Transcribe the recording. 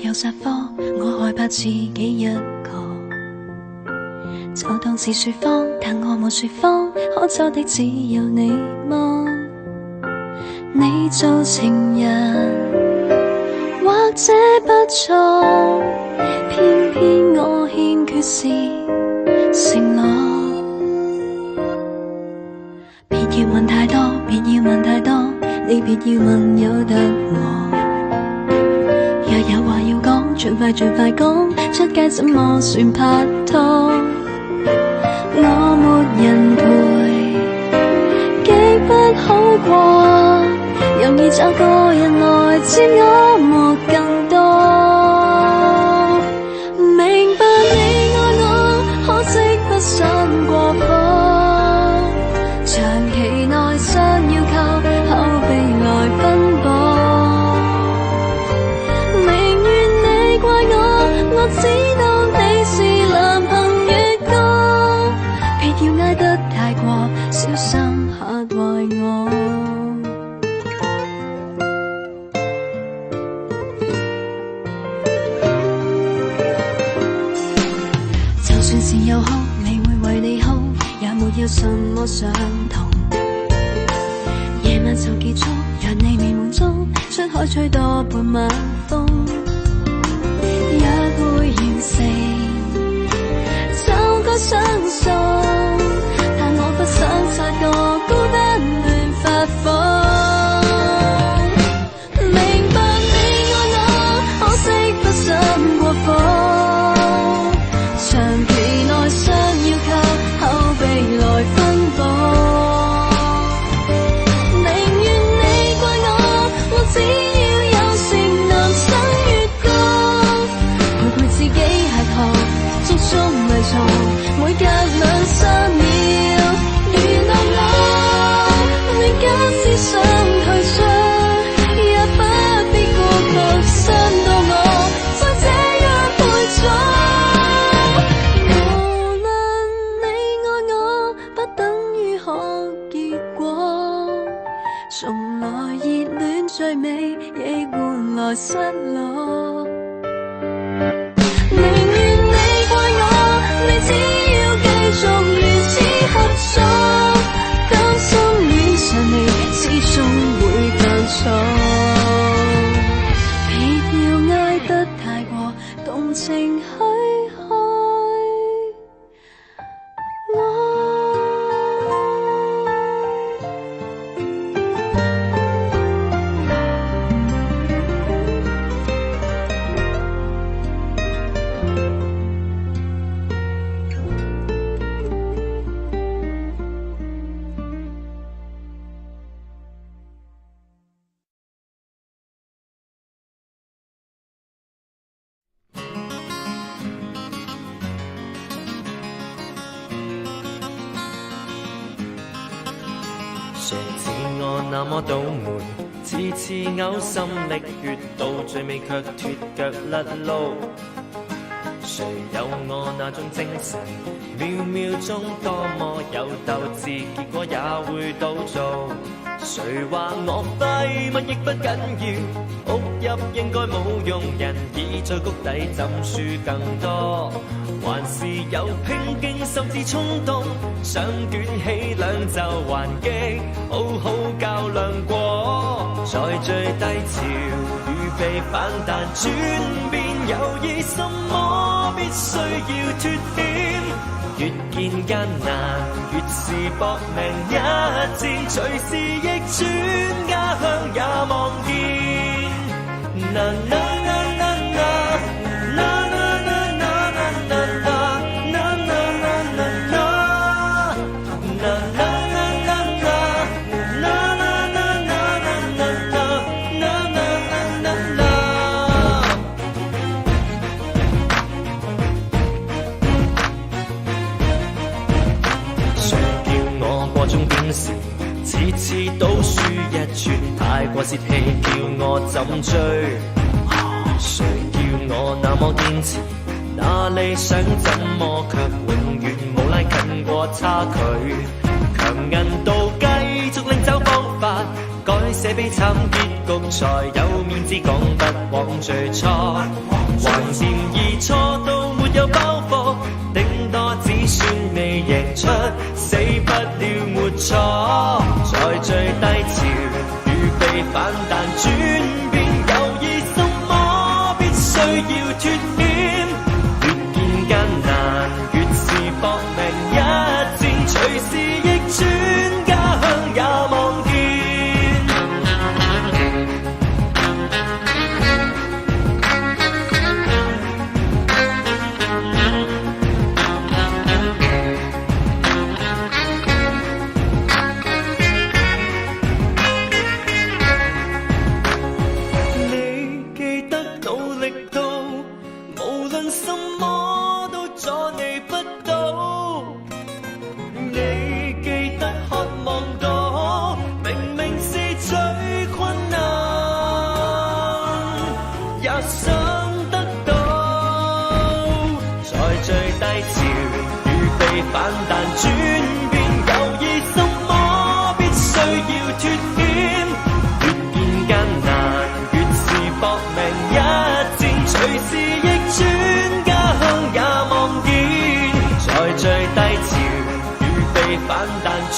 有殺科，我害怕自己一個，就當是說謊，但我沒說謊，可找的只有你嗎？你做情人或者不錯，偏偏我欠缺是承諾。別要問太多，別要問太多，你別要問有得我。若有話要講，盡快盡快講，出街怎麼算拍拖？我沒人陪，極不好過，容易找個人來佔我莫更多。明白你愛我，可惜不想過火，長期內想要靠口碑來分薄。寧願你怪我知道你是男朋友歌，別要挨得太過，小心嚇壞我。就算是有哭，你會為你哭，也沒有什麼相同。夜晚就結束，讓你未滿足，出海吹多半晚風。約會完成，就該相送，但我不想察覺孤單亂發瘋。明白你愛我，可惜不想過火，長期內想要靠口碑來分薄。寧願你怪我只要有情男想越過，陪陪自己吃喝，足足迷藏，每隔2-3秒娛樂我。你假使想退出，也不必過度傷到我，就這樣陪咗。無論你愛我，不等於可結果，從來熱戀最美，亦換來失落。寧願你怪我，你只要繼續如此合作，當心戀上你，始終會犯錯。別要挨得太過，動情許開我。誰似我那麼倒霉，次次嘔心瀝血，到最尾卻脫腳甩路。誰有我那種精神，秒秒鐘多麼有鬥志，結果也會倒做。誰話我廢物亦不緊要，屋入應該冇用，人已在谷底浸輸更多。還是有拼勁甚至衝動，想捲起兩袖還擊，好好較量過。在最低潮預備反彈轉變，猶豫什麼必須要脫險。越見艱難，越是搏命一戰，隨時逆轉，家鄉也望見。啦啦啦啦啦啦啦啦啦啦啦啦啦啦啦。終點時，次次倒輸一寸，太過泄氣，叫我怎追？誰叫我那麼堅持？那理想怎麼卻永遠冇拉近過差距？強韌到繼續另找方法，改善這悲慘結局，才有面子講不枉最初。橫掂而錯到沒有包袱，頂多只算未贏出，死不了沒錯。在最低潮預備反彈轉變，猶豫什麼必須要脫險。越見艱難越是搏命一戰，隨時逆轉，家鄉也望見。反彈轉變，猶豫什麼必須要脫險。越見艱難越是搏命一戰，隨時逆轉，家鄉也望見。在最低潮預備反彈轉